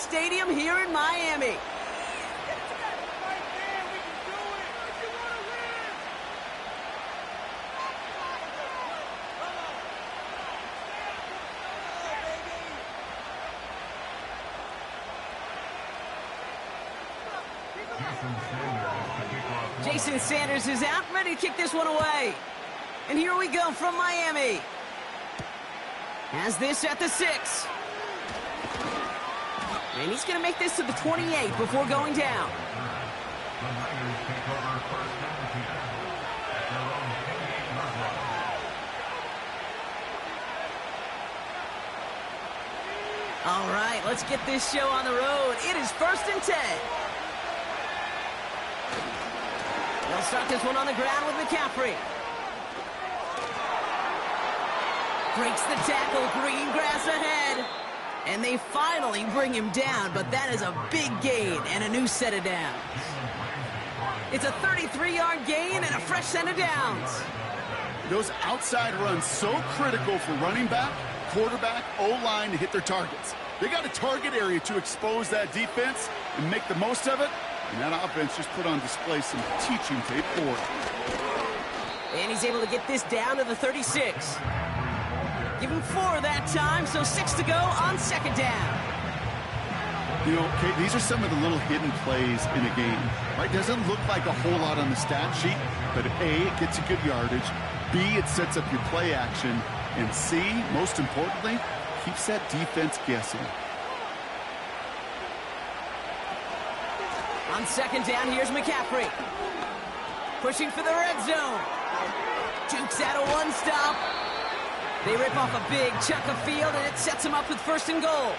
Stadium here in Miami. Jason Sanders is out, ready to kick this one away. And here we go from Miami. Has this at the 6. And he's going to make this to the 28 before going down. All right, let's get this show on the road. It is 1st and 10. They'll start this one on the ground with McCaffrey. Breaks the tackle, green grass ahead. And they finally bring him down, but that is a big gain and a new set of downs. It's a 33-yard gain and a fresh set of downs. Those outside runs so critical for running back, quarterback, O-line to hit their targets. They got a target area to expose that defense and make the most of it. And that offense just put on display some teaching tape for it. And he's able to get this down to the 36. Give him 4 that time, so 6 to go on 2nd down. You know, Kate, these are some of the little hidden plays in a game. Right? Doesn't look like a whole lot on the stat sheet, but A, it gets you good yardage. B, it sets up your play action. And C, most importantly, keeps that defense guessing. On 2nd down, here's McCaffrey. Pushing for the red zone. Jukes out a one-stop. They rip off a big chunk of field, and it sets him up with 1st and goal.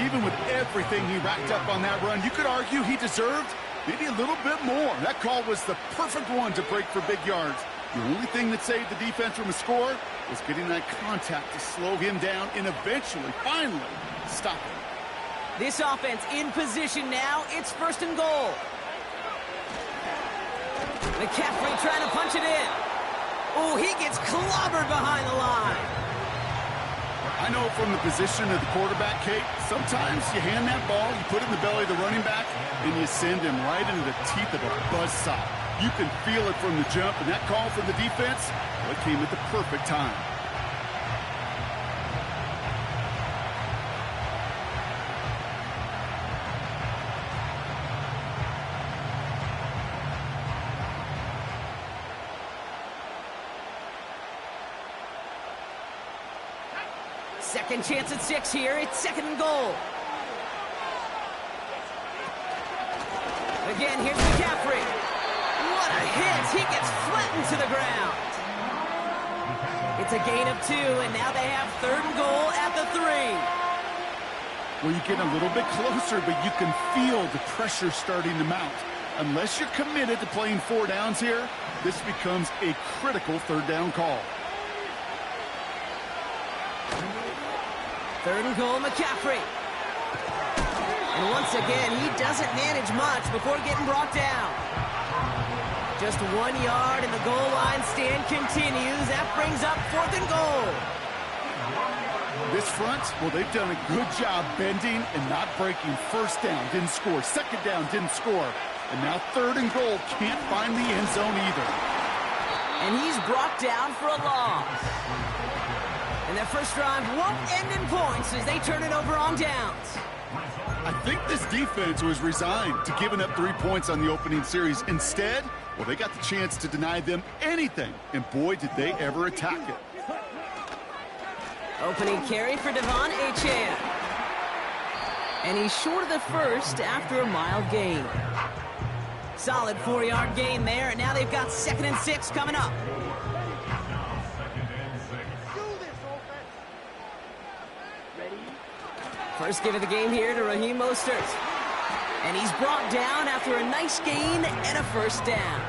Even with everything he racked up on that run, you could argue he deserved maybe a little bit more. That call was the perfect one to break for big yards. The only thing that saved the defense from a score was getting that contact to slow him down and eventually, finally, stop him. This offense in position now. It's 1st and goal. McCaffrey trying to punch it in. Oh, he gets clobbered behind the line. I know from the position of the quarterback, Kate, sometimes you hand that ball, you put it in the belly of the running back, and you send him right into the teeth of a buzzsaw. You can feel it from the jump, and that call from the defense, well, it came at the perfect time. Second chance at 6 here. It's 2nd and goal. Again, here's McCaffrey. What a hit. He gets flattened to the ground. It's a gain of 2, and now they have 3rd and goal at the 3. Well, you get a little bit closer, but you can feel the pressure starting to mount. Unless you're committed to playing 4 downs here, this becomes a critical 3rd down call. 3rd and goal, McCaffrey. And once again, he doesn't manage much before getting brought down. Just 1 yard, and the goal line stand continues. That brings up 4th and goal. This front, well, they've done a good job bending and not breaking. 1st down, didn't score. 2nd down, didn't score. And now 3rd and goal, can't find the end zone either. And he's brought down for a loss. And their first drive won't end in points as they turn it over on downs. I think this defense was resigned to giving up 3 points on the opening series. Instead, well, they got the chance to deny them anything. And boy, did they ever attack it. Opening carry for Devon Achane. And he's short of the first after a mild gain. Solid 4-yard gain there, and now they've got 2nd and 6 coming up. First give of the game here to Raheem Mostert. And he's brought down after a nice gain and a 1st down.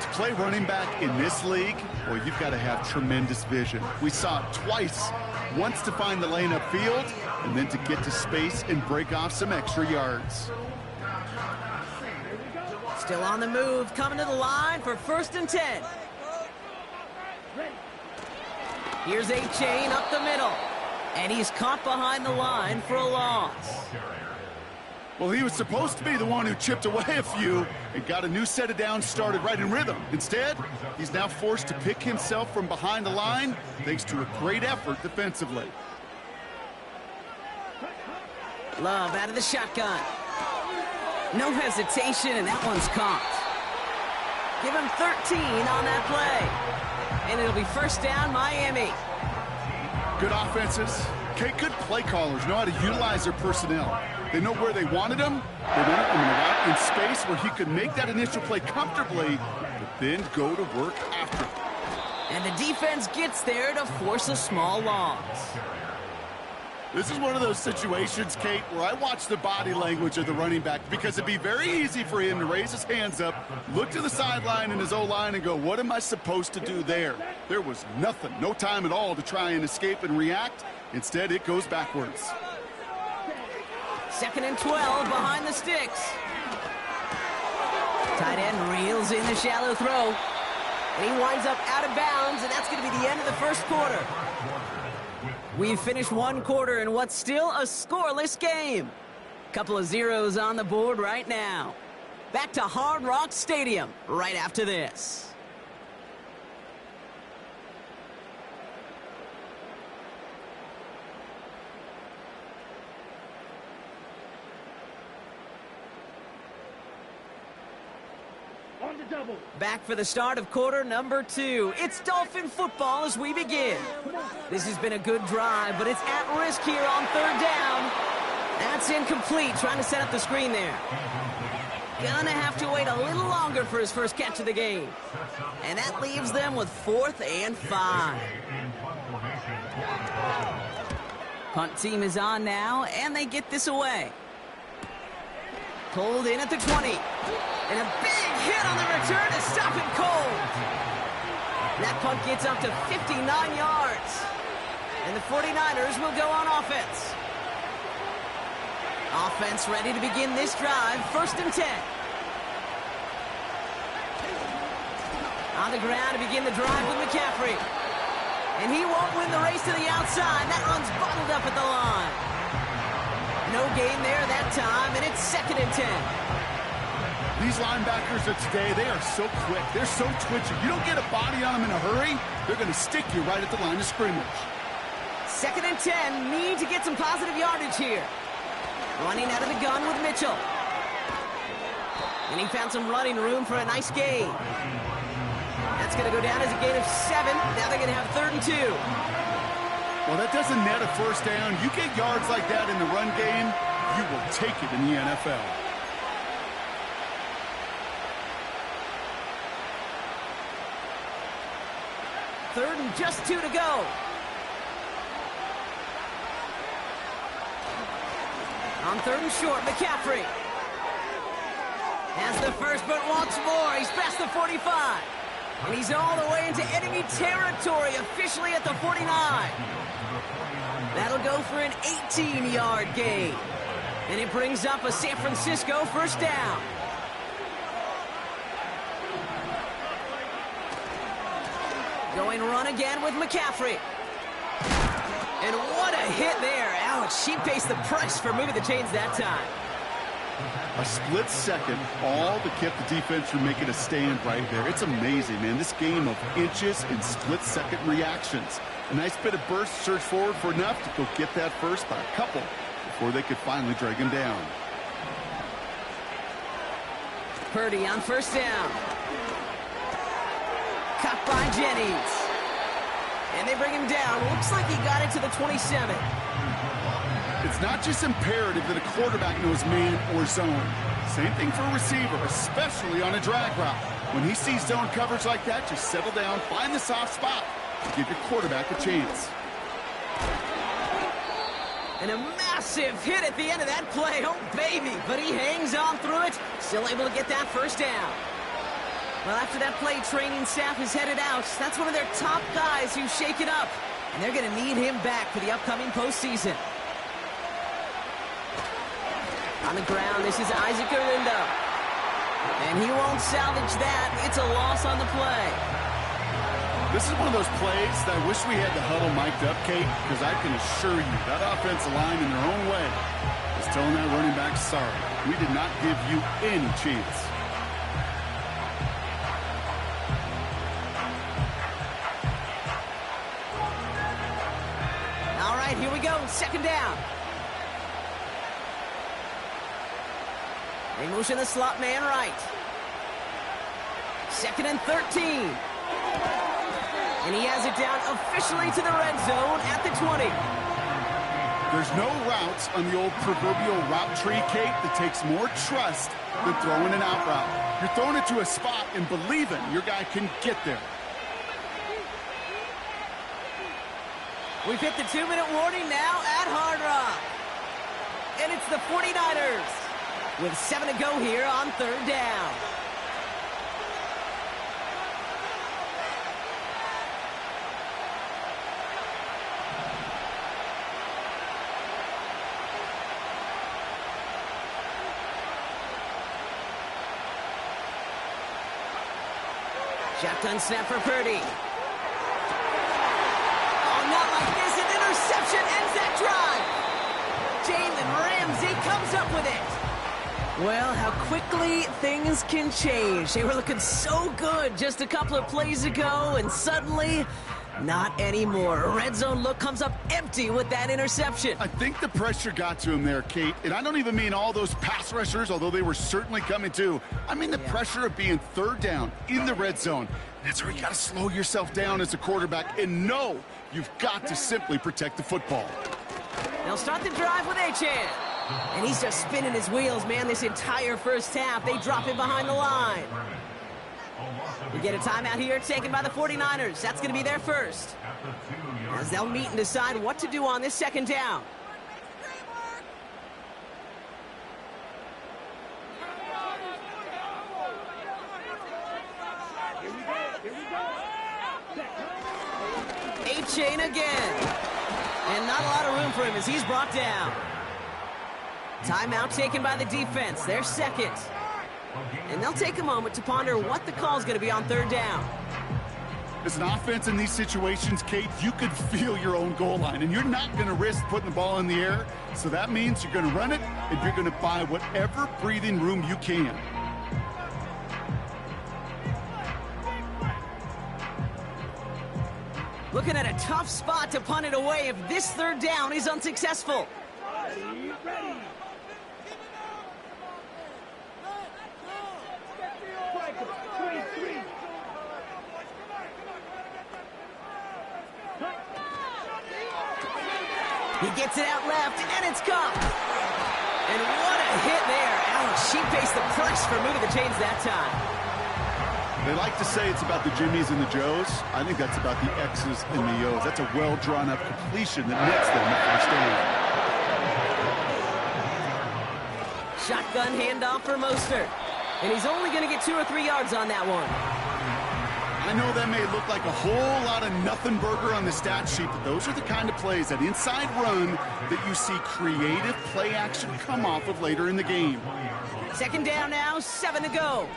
To play running back in this league, well, you've got to have tremendous vision. We saw it twice. Once to find the lane upfield, and then to get to space and break off some extra yards. Still on the move, coming to the line for 1st and 10. Here's Achane up the middle. And he's caught behind the line for a loss. Well, he was supposed to be the one who chipped away a few and got a new set of downs started right in rhythm. Instead, he's now forced to pick himself from behind the line thanks to a great effort defensively. Love out of the shotgun. No hesitation, and that one's caught. Give him 13 on that play. And it'll be first down, Miami. Good offenses. Okay, good play callers know how to utilize their personnel. They know where they wanted him. They wanted him in space where he could make that initial play comfortably, but then go to work after. And the defense gets there to force a small loss. This is one of those situations, Kate, where I watch the body language of the running back because it'd be very easy for him to raise his hands up, look to the sideline in his O-line and go, what am I supposed to do there? There was nothing, no time at all to try and escape and react. Instead, it goes backwards. 2nd and 12 behind the sticks. Tight end reels in the shallow throw. And he winds up out of bounds, and that's going to be the end of the first quarter. We've finished one quarter in what's still a scoreless game. Couple of zeros on the board right now. Back to Hard Rock Stadium right after this. Back for the start of quarter number 2. It's Dolphin football as we begin. This has been a good drive, but it's at risk here on 3rd down. That's incomplete, trying to set up the screen there. Gonna have to wait a little longer for his first catch of the game. And that leaves them with 4th and 5. Punt team is on now, and they get this away. Pulled in at the 20. And a big hit on the return to stop him cold. That punt gets up to 59 yards. And the 49ers will go on offense. Offense ready to begin this drive. 1st and 10. On the ground to begin the drive with McCaffrey. And he won't win the race to the outside. That one's bottled up at the line. No gain there that time, and it's 2nd and 10. These linebackers of today, they are so quick. They're so twitchy. You don't get a body on them in a hurry, they're going to stick you right at the line of scrimmage. 2nd and 10. Need to get some positive yardage here. Running out of the gun with Mitchell. And he found some running room for a nice gain. That's going to go down as a gain of 7. Now they're going to have 3rd and 2. Well, that doesn't net a first down. You get yards like that in the run game, you will take it in the NFL. 3rd and just 2 to go. On 3rd and short, McCaffrey has the first, but wants more. He's past the 45. And he's all the way into enemy territory, officially at the 49. That'll go for an 18-yard gain. And it brings up a San Francisco first down. Going run again with McCaffrey. And what a hit there. Ouch, she pays the price for moving the chains that time. A split second, all that kept the defense from making a stand right there. It's amazing, man. This game of inches and split-second reactions. A nice bit of burst, surge forward for enough to go get that first by a couple before they could finally drag him down. Purdy on first down. Caught by Jennings. And they bring him down. Looks like he got it to the 27. It's not just imperative that a quarterback knows man or zone. Same thing for a receiver, especially on a drag route. When he sees zone coverage like that, just settle down, find the soft spot to give your quarterback a chance. And a massive hit at the end of that play. Oh, baby. But he hangs on through it. Still able to get that first down. Well, after that play, training staff is headed out. That's one of their top guys who shake it up. And they're going to need him back for the upcoming postseason. On the ground, this is Isaac Orindo. And he won't salvage that. It's a loss on the play. This is one of those plays that I wish we had the huddle mic'd up, Kate, because I can assure you that offensive line in their own way is telling that running back, sorry, we did not give you any chance. All right, here we go. Second down. They motion the slot man right. Second and 13. And he has it down officially to the red zone at the 20. There's no routes on the old proverbial route tree, Kate, that takes more trust than throwing an out route. You're throwing it to a spot and believing your guy can get there. We've hit the 2-minute warning now at Hard Rock. And it's the 49ers with 7 to go here on third down. Shotgun snap for Purdy. Oh, not like this. An interception ends that drive. Jalen Ramsey comes up with it. Well, how quickly things can change. They were looking so good just a couple of plays ago, and suddenly, not anymore. Red zone look comes up empty with that interception. I think the pressure got to him there, Kate. And I don't even mean all those pass rushers, although they were certainly coming too. I mean the pressure of being third down in the red zone. That's where you got to slow yourself down as a quarterback and know you've got to simply protect the football. They'll start the drive with Achane. And he's just spinning his wheels, man, this entire first half. They drop him behind the line. We get a timeout here taken by the 49ers. That's going to be their first, as they'll meet and decide what to do on this second down. Achane again. And not a lot of room for him as he's brought down. Timeout taken by the defense. Their second. And they'll take a moment to ponder what the call is going to be on third down. As an offense in these situations, Kate, you could feel your own goal line, and you're not going to risk putting the ball in the air. So that means you're going to run it, and you're going to buy whatever breathing room you can. Looking at a tough spot to punt it away if this third down is unsuccessful. He gets it out left, and it's caught. And what a hit there. Ouch, she faced the press for moving the chains that time. They like to say it's about the Jimmies and the Joes. I think that's about the X's and the O's. That's a well-drawn-up completion that nets them the first down. Shotgun handoff for Mostert. And he's only going to get 2 or 3 yards on that one. I know that may look like a whole lot of nothing burger on the stat sheet, but those are the kind of plays, that inside run, that you see creative play action come off of later in the game. Second down now, 7 to go.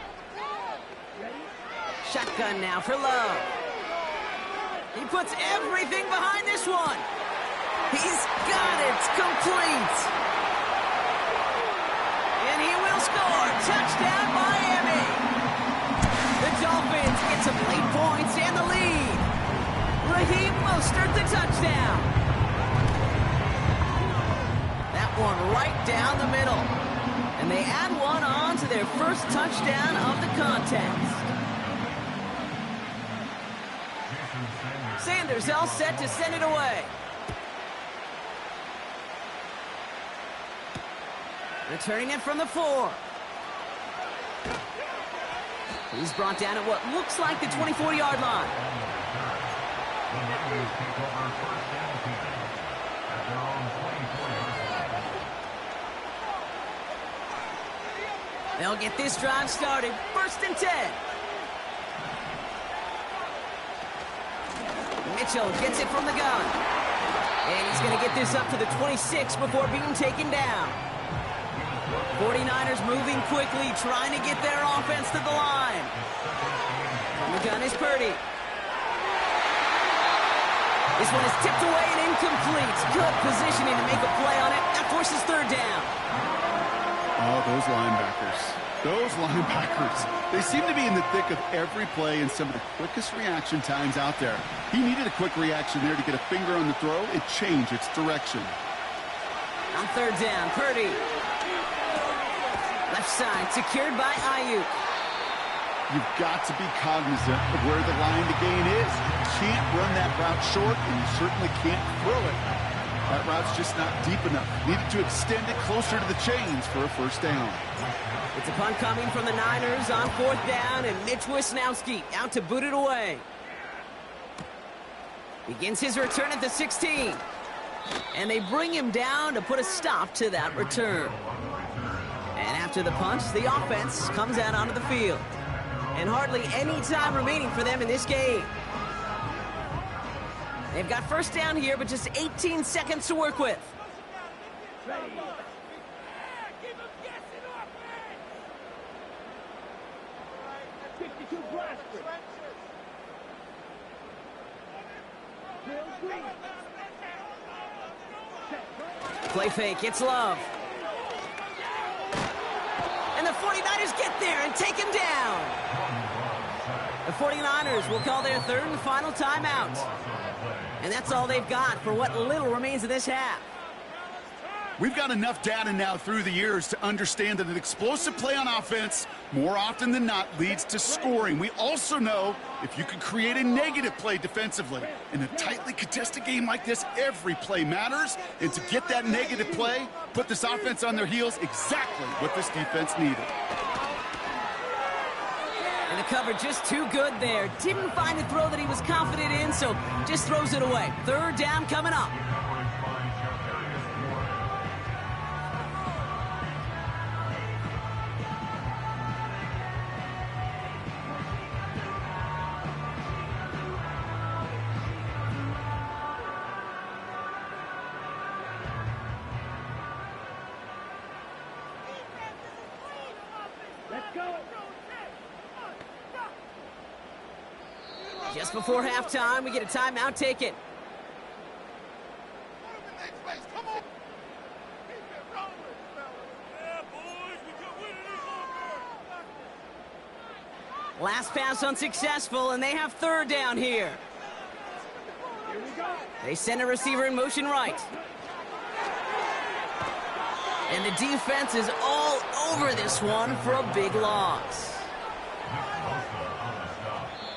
Shotgun now for Love. He puts everything behind this one. He's got it complete. And he will score. Touchdown, Miami. The Dolphins get some late points and the lead. Raheem Mostert, the touchdown. That one right down the middle. And they add one on to their first touchdown of the contest. Sanders all set to send it away. Returning it from the 4. He's brought down at what looks like the 24-yard line. They'll get this drive started. First and 10. Mitchell gets it from the gun. And he's going to get this up to the 26 before being taken down. 49ers moving quickly, trying to get their offense to the line. From the gun is Purdy. This one is tipped away and incomplete. Good positioning to make a play on it. That forces third down. Oh, those linebackers. Those linebackers. They seem to be in the thick of every play and some of the quickest reaction times out there. He needed a quick reaction there to get a finger on the throw and change its direction. On third down, Purdy. Left side, secured by Ayuk. You've got to be cognizant of where the line to gain is. You can't run that route short, and you certainly can't throw it. That route's just not deep enough. Needed to extend it closer to the chains for a first down. It's a punt coming from the Niners on fourth down, and Mitch Wisnowski out to boot it away. Begins his return at the 16. And they bring him down to put a stop to that return. And after the punt, the offense comes out onto the field. And hardly any time remaining for them in this game. They've got first down here, but just 18 seconds to work with. Play fake, it's Love. And the 49ers get there and take him down. The 49ers will call their third and final timeout. And that's all they've got for what little remains of this half. We've got enough data now through the years to understand that an explosive play on offense, more often than not, leads to scoring. We also know if you can create a negative play defensively. In a tightly contested game like this, every play matters. And to get that negative play, put this offense on their heels, exactly what this defense needed. And the cover just too good there. Didn't find a throw that he was confident in, so just throws it away. Third down coming up. Just before halftime, we get a timeout taken. Last pass unsuccessful, and they have third down here. They send a receiver in motion right. And the defense is all over this one for a big loss.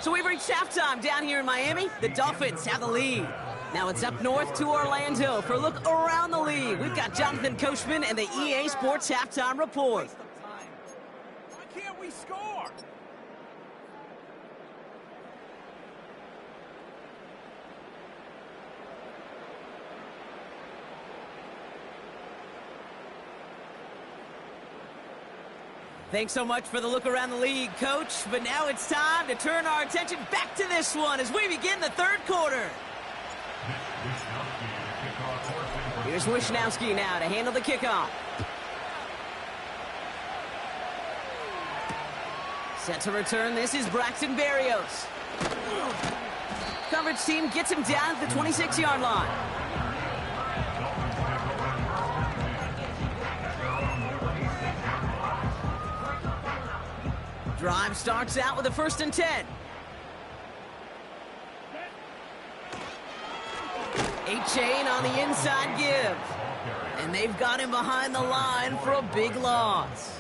So we've reached halftime down here in Miami. The Dolphins have the lead. Now it's up north to Orlando for a look around the league. We've got Jonathan Coachman and the EA Sports Halftime Report. Why can't we score? Thanks so much for the look around the league, Coach. But now it's time to turn our attention back to this one as we begin the third quarter. Here's Wisnowski now to handle the kickoff. Set to return, this is Braxton Berrios. Coverage team gets him down at the 26-yard line. Drive starts out with a 1st and 10. A-Chain on the inside give. And they've got him behind the line for a big loss.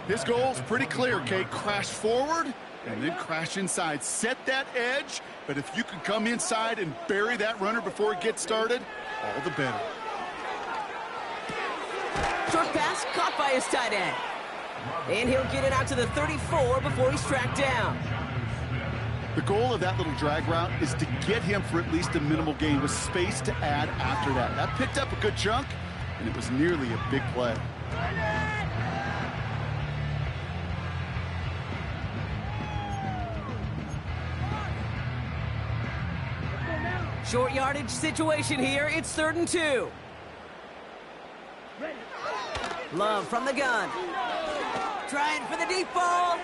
His goal's pretty clear, Kate. Crash forward and then crash inside. Set that edge, but if you can come inside and bury that runner before it gets started, all the better. Short pass caught by his tight end. And he'll get it out to the 34 before he's tracked down. The goal of that little drag route is to get him for at least a minimal gain with space to add after that. That picked up a good chunk, and it was nearly a big play. Short yardage situation here. It's 3rd and 2. Love from the gun. Trying for the deep ball.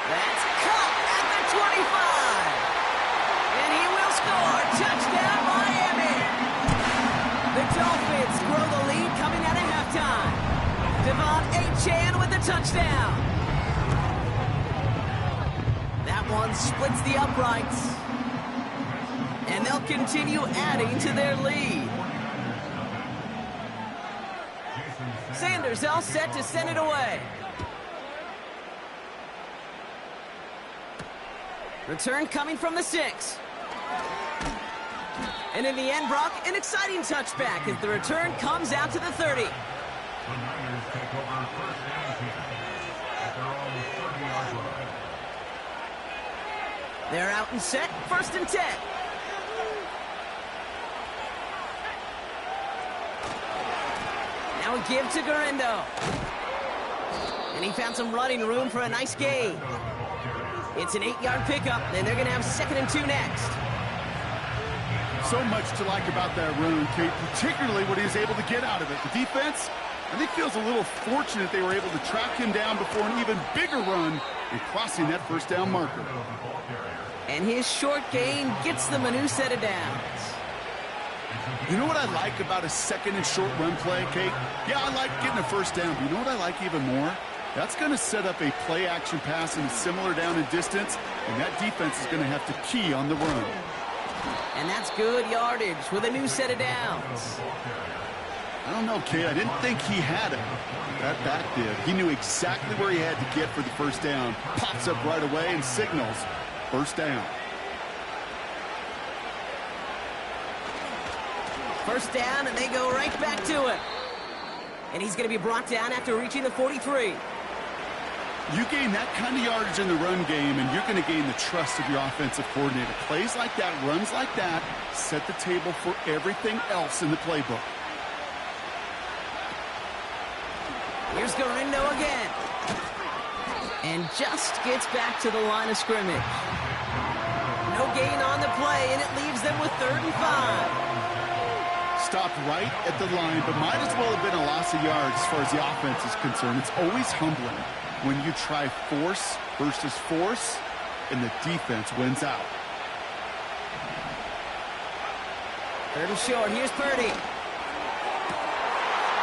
That's caught at the 25. And he Touchdown, Miami! The Dolphins grow the lead coming out of halftime. Devon Achane with the touchdown. That one splits the uprights. And they'll continue adding to their lead. Sanders all set to send it away. Return coming from the 6. And in the end, Brock, an exciting touchback as the return comes out to the 30. They're out and set, 1st and 10. Now a give to Guerendo. And he found some running room for a nice gain. It's an 8-yard pickup, and they're going to have 2nd and 2 next. So much to like about that run, Kate, particularly what he was able to get out of it. The defense, I think, feels a little fortunate they were able to track him down before an even bigger run and crossing that 1st down marker. And his short gain gets them a new set of downs. You know what I like about a 2nd and short run play, Kate? Yeah, I like getting a 1st down, but you know what I like even more? That's going to set up a play-action pass in a similar down and distance, and that defense is going to have to key on the run. And that's good yardage with a new set of downs. I don't know, Kate. I didn't think he had it. That back did. He knew exactly where he had to get for the 1st down. Pops up right away and signals 1st down. 1st down, and they go right back to it. And he's going to be brought down after reaching the 43. You gain that kind of yardage in the run game, and you're going to gain the trust of your offensive coordinator. Plays like that, runs like that, set the table for everything else in the playbook. Here's Guerendo again. And just gets back to the line of scrimmage. No gain on the play, and it leaves them with 3rd and 5. Stopped right at the line, but might as well have been a loss of yards as far as the offense is concerned. It's always humbling when you try force versus force, and the defense wins out. 3rd and short. Here's Purdy.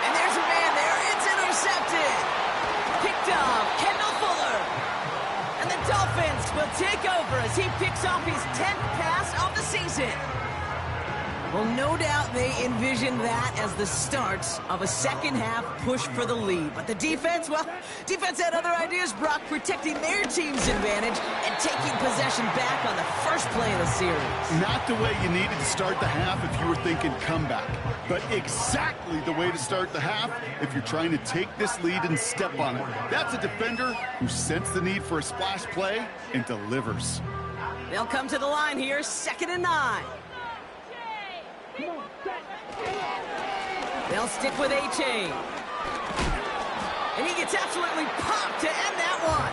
And there's a man there. It's intercepted. Picked off Kendall Fuller. And the Dolphins will take over as he picks off his 10th pass of the season. Well, no doubt they envisioned that as the start of a 2nd half push for the lead. But the defense, well, defense had other ideas, Brock, protecting their team's advantage and taking possession back on the 1st play of the series. Not the way you needed to start the half if you were thinking comeback, but exactly the way to start the half if you're trying to take this lead and step on it. That's a defender who sensed the need for a splash play and delivers. They'll come to the line here, 2nd and 9. They'll stick with Achane. And he gets absolutely popped to end that one.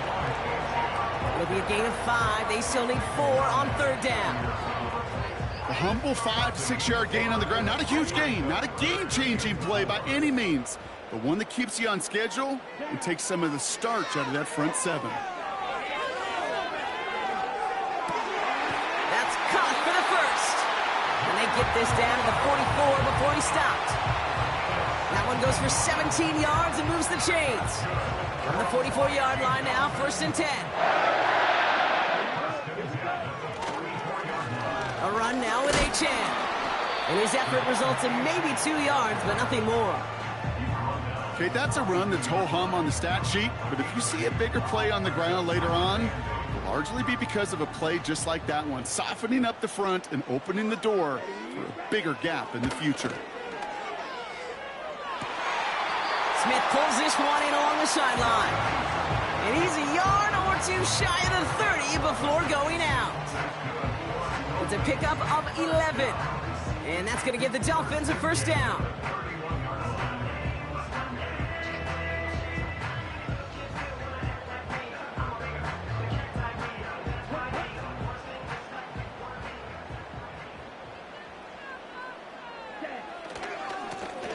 It'll be a gain of 5. They still need 4 on 3rd down. A humble 5 to 6 yard gain on the ground. Not a huge gain, not a game-changing play by any means, but one that keeps you on schedule and takes some of the starch out of that front 7. That's caught for the 1st. And they get this down to the 44 before he stopped. That one goes for 17 yards and moves the chains. From the 44-yard line now, 1st and 10. A run now with Achane. And his effort results in maybe 2 yards, but nothing more. Okay, that's a run that's ho-hum on the stat sheet, but if you see a bigger play on the ground later on, it'll largely be because of a play just like that one, softening up the front and opening the door for a bigger gap in the future. Smith pulls this one in along the sideline. And he's a yard or 2 shy of the 30 before going out. It's a pickup of 11. And that's going to give the Dolphins a 1st down.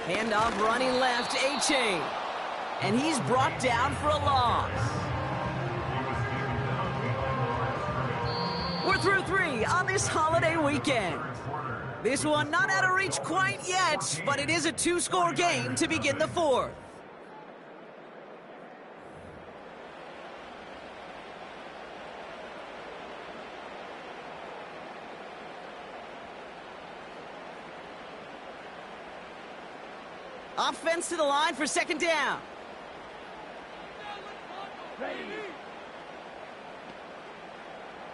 Handoff running left, Achane. And he's brought down for a loss. We're through 3 on this holiday weekend. This one not out of reach quite yet, but it is a 2-score game to begin the 4th. Offense to the line for 2nd down. Ready.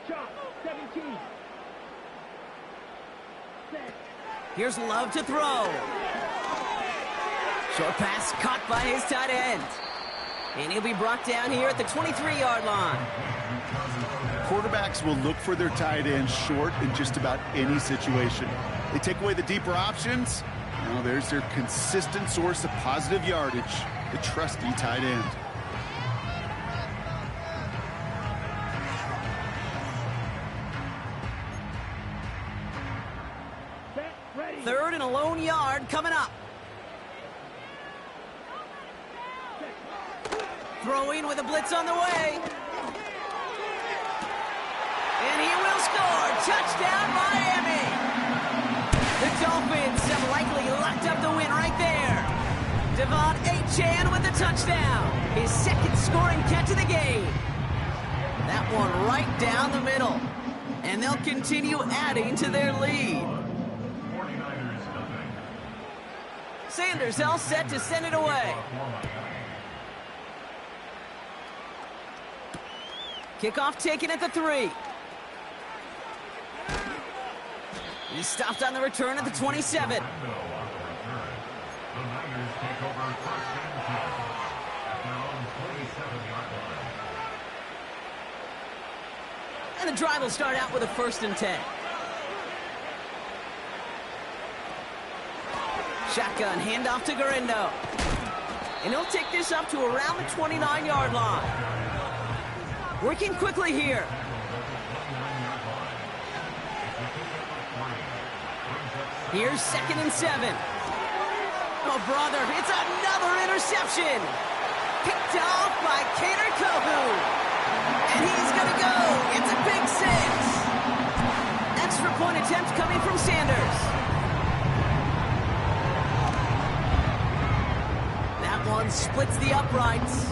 Shot, 17. Set. Here's Love to throw. Short pass caught by his tight end. And he'll be brought down here at the 23-yard line. Quarterbacks will look for their tight end short in just about any situation. They take away the deeper options. Now there's their consistent source of positive yardage, the trusty tight end. Set, ready. 3rd and a lone yard coming up. Throwing with a blitz on the way. And he will score. Touchdown, Miami. The Dolphins have likely locked up the win right there. Devon Achane with the touchdown. His 2nd scoring catch of the game. That one right down the middle. And they'll continue adding to their lead. Sanders all set to send it away. Kickoff taken at the 3. He stopped on the return at the 27. And the drive will start out with a 1st and 10. Shotgun handoff to Garindo. And he'll take this up to around the 29-yard line. Working quickly here. Here's 2nd and 7. Oh, brother, it's another interception. Picked off by Kader Kohou. And he's going to go. It's a big 6. Extra point attempt coming from Sanders. That one splits the uprights.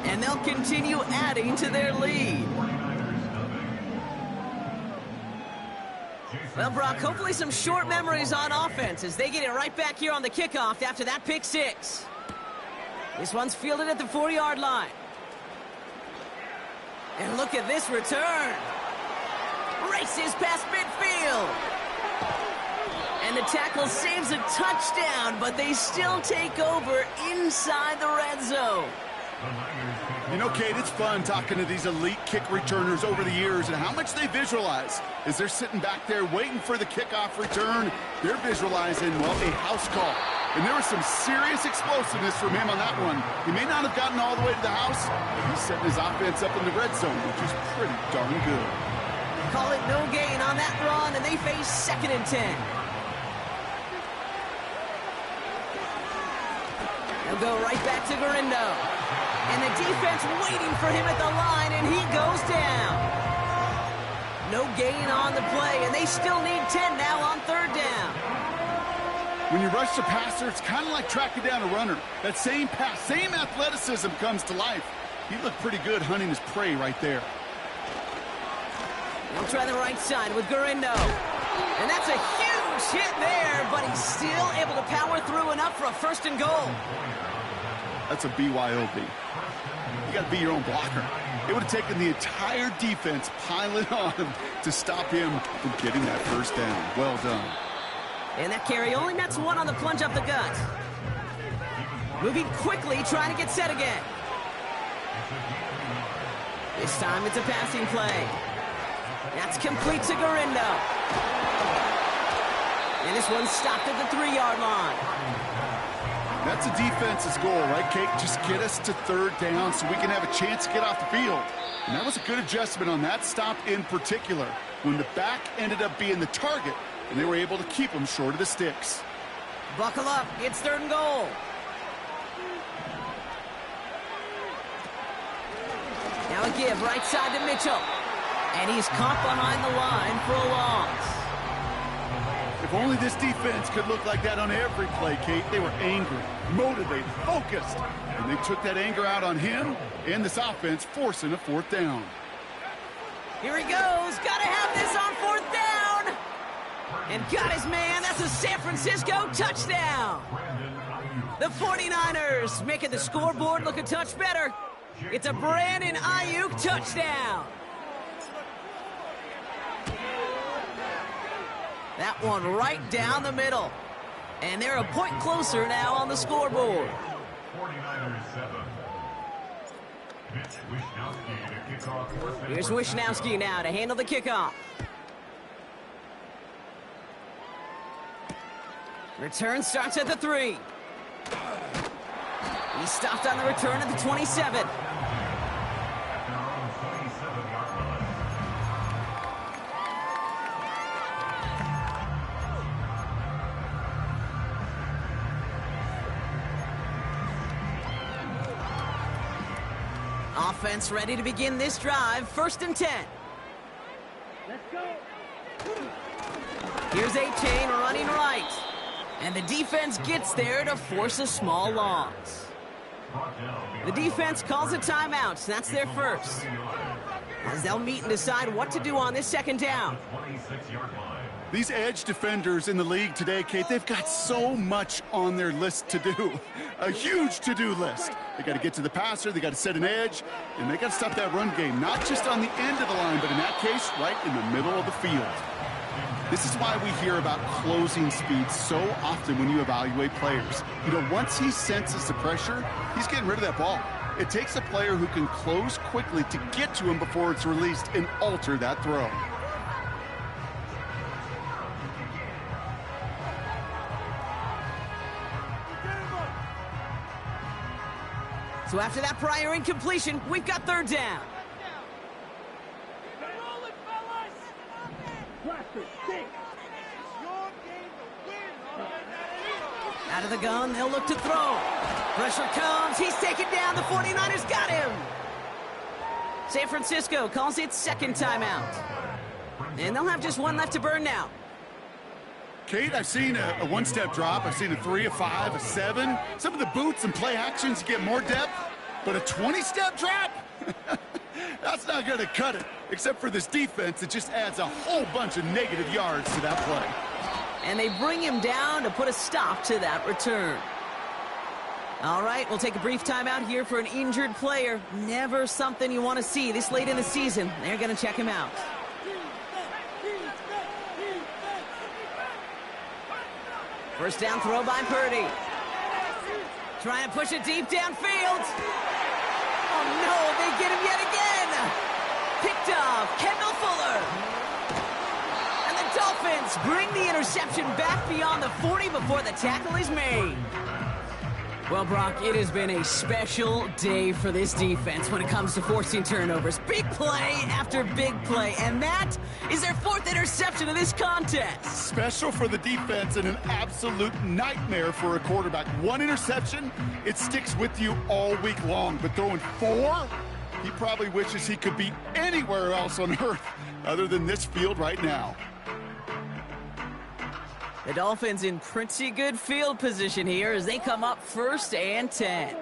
And they'll continue adding to their lead. Well, Brock, hopefully some short memories on offense as they get it right back here on the kickoff after that pick 6. This one's fielded at the 4-yard line. And look at this return. Races past midfield. And the tackle saves a touchdown, but they still take over inside the red zone. You know, Kate, it's fun talking to these elite kick returners over the years and how much they visualize. As they're sitting back there waiting for the kickoff return, they're visualizing, well, a house call. And there was some serious explosiveness from him on that one. He may not have gotten all the way to the house, but he's setting his offense up in the red zone, which is pretty darn good. Call it no gain on that run, and they face 2nd and 10. They'll go right back to Garindo. And the defense waiting for him at the line, and he goes down. No gain on the play, and they still need 10 now on 3rd down. When you rush the passer, it's kind of like tracking down a runner. That same pass, same athleticism comes to life. He looked pretty good hunting his prey right there. He'll try the right side with Garindo. And that's a huge hit there, but he's still able to power through enough for a 1st and goal. That's a BYOB. You got to be your own blocker. It would have taken the entire defense piling on him to stop him from getting that 1st down. Well done. And that carry only nets 1 on the plunge up the gut. Moving quickly, trying to get set again. This time it's a passing play. That's complete to Garindo. And this one's stopped at the 3-yard line. That's a defense's goal, right, Kate? Just get us to 3rd down so we can have a chance to get off the field. And that was a good adjustment on that stop in particular, when the back ended up being the target, and they were able to keep him short of the sticks. Buckle up. It's 3rd and goal. Now a give right side to Mitchell. And he's caught behind the line for a loss. If only this defense could look like that on every play, Kate. They were angry, motivated, focused. And they took that anger out on him and this offense, forcing a fourth down. Here he goes. Got to have this on fourth down. And got his man. That's a San Francisco touchdown. The 49ers making the scoreboard look a touch better. It's a Brandon Aiyuk touchdown. That one right down the middle. And they're a point closer now on the scoreboard. 49ers 7. Here's Wishnowski now to handle the kickoff. Return starts at the 3. He stopped on the return at the 27. Offense ready to begin this drive. 1st and 10. Let's go. Here's A-Chain running right. And the defense gets there to force a small loss. The defense calls a timeout. That's their first. As they'll meet and decide what to do on this 2nd down. These edge defenders in the league today, Kate, they've got so much on their list to do. A huge to-do list. They got to get to the passer, they got to set an edge, and they got to stop that run game, not just on the end of the line, but in that case, right in the middle of the field. This is why we hear about closing speed so often when you evaluate players. You know, once he senses the pressure, he's getting rid of that ball. It takes a player who can close quickly to get to him before it's released and alter that throw. So after that prior incompletion, we've got 3rd down. Blaster, 6. Out of the gun, they'll look to throw. Pressure comes. He's taken down. The 49ers got him. San Francisco calls it 2nd timeout. And they'll have just one left to burn now. Kate, I've seen a one-step drop. I've seen a 3, a 5, a 7. Some of the boots and play actions get more depth, but a 20-step drop? That's not going to cut it. Except for this defense, it just adds a whole bunch of negative yards to that play. And they bring him down to put a stop to that return. All right, we'll take a brief timeout here for an injured player. Never something you want to see this late in the season. They're going to check him out. First down throw by Purdy. Trying to push it deep downfield. Oh, no, they get him yet again. Picked off Kendall Fuller. And the Dolphins bring the interception back beyond the 40 before the tackle is made. Well, Brock, it has been a special day for this defense when it comes to forcing turnovers. Big play after big play, and that is their 4th interception of this contest. Special for the defense and an absolute nightmare for a quarterback. 1 interception, it sticks with you all week long, but throwing 4, he probably wishes he could be anywhere else on earth other than this field right now. The Dolphins in pretty good field position here as they come up 1st and 10.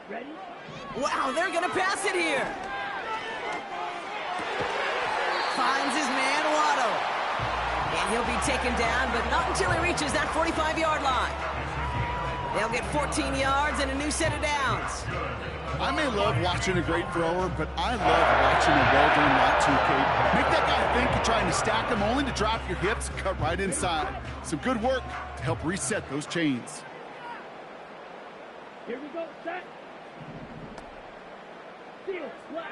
Ready? Wow, they're going to pass it here. Finds his man, Waddle. And he'll be taken down, but not until he reaches that 45-yard line. They'll get 14 yards and a new set of downs. I may love watching a great thrower, but I love watching a well-done route too, Kate. Make that guy think you're trying to stack him, only to drop your hips, cut right inside. Some good work to help reset those chains. Here we go, set. Steal, flat.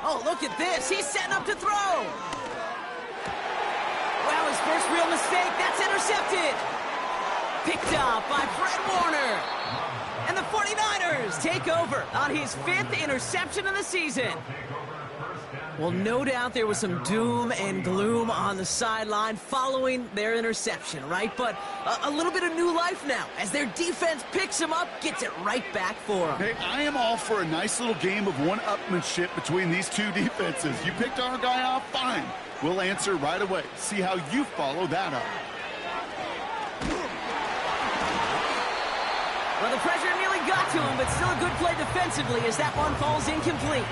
Oh, look at this. He's setting up to throw. Wow, his first real mistake. That's intercepted. Picked off by Fred Warner. And the 49ers take over on his 5th interception of the season. Well, no doubt there was some doom and gloom on the sideline following their interception, right? But a little bit of new life now as their defense picks them up, gets it right back for them. Hey, I am all for a nice little game of one-upmanship between these two defenses. You picked our guy off, fine. We'll answer right away. See how you follow that up. Well, the pressure nearly got to him, but still a good play defensively as that one falls incomplete.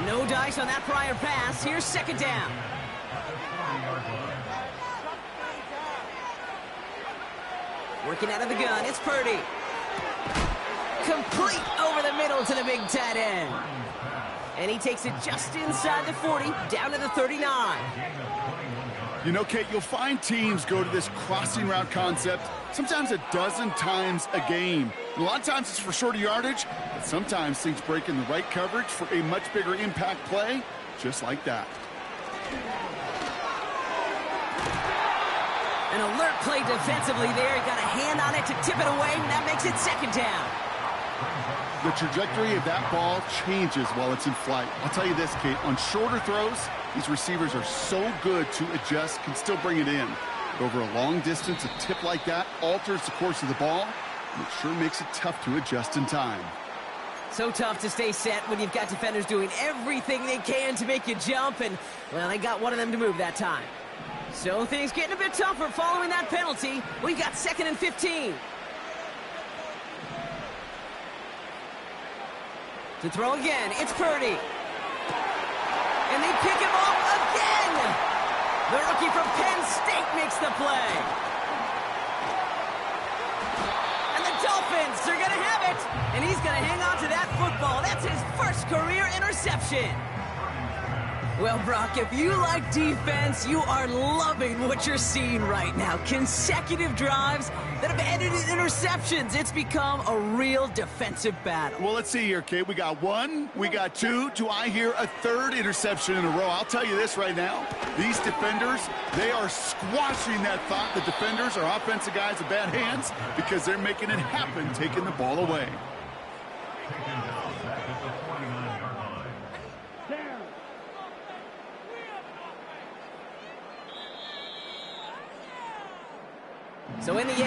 No dice on that prior pass. Here's second down. Working out of the gun, it's Purdy. Complete over the middle to the big tight end. And he takes it just inside the 40, down to the 39. You know, Kate, you'll find teams go to this crossing route concept sometimes a dozen times a game. And a lot of times it's for shorter yardage, but sometimes things break in the right coverage for a much bigger impact play, just like that. An alert play defensively there. He got a hand on it to tip it away, and that makes it second down. The trajectory of that ball changes while it's in flight. I'll tell you this, Kate, on shorter throws, these receivers are so good to adjust, can still bring it in. But over a long distance, a tip like that alters the course of the ball, and it sure makes it tough to adjust in time. So tough to stay set when you've got defenders doing everything they can to make you jump, and, well, they got one of them to move that time. So things getting a bit tougher following that penalty. We've got 2nd and 15. To throw again, it's Purdy. And they pick him off again. The rookie from Penn State makes the play. And the Dolphins are going to have it. And he's going to hang on to that football. That's his first career interception. Well, Brock, if you like defense, you are loving what you're seeing right now. Consecutive drives that have ended in interceptions. It's become a real defensive battle. Well, let's see here, Kate. We got one, we got two. Do I hear a third interception in a row? I'll tell you this right now. These defenders, they are squashing that thought. The defenders are offensive guys with bad hands because they're making it happen, taking the ball away. Down. So in the end,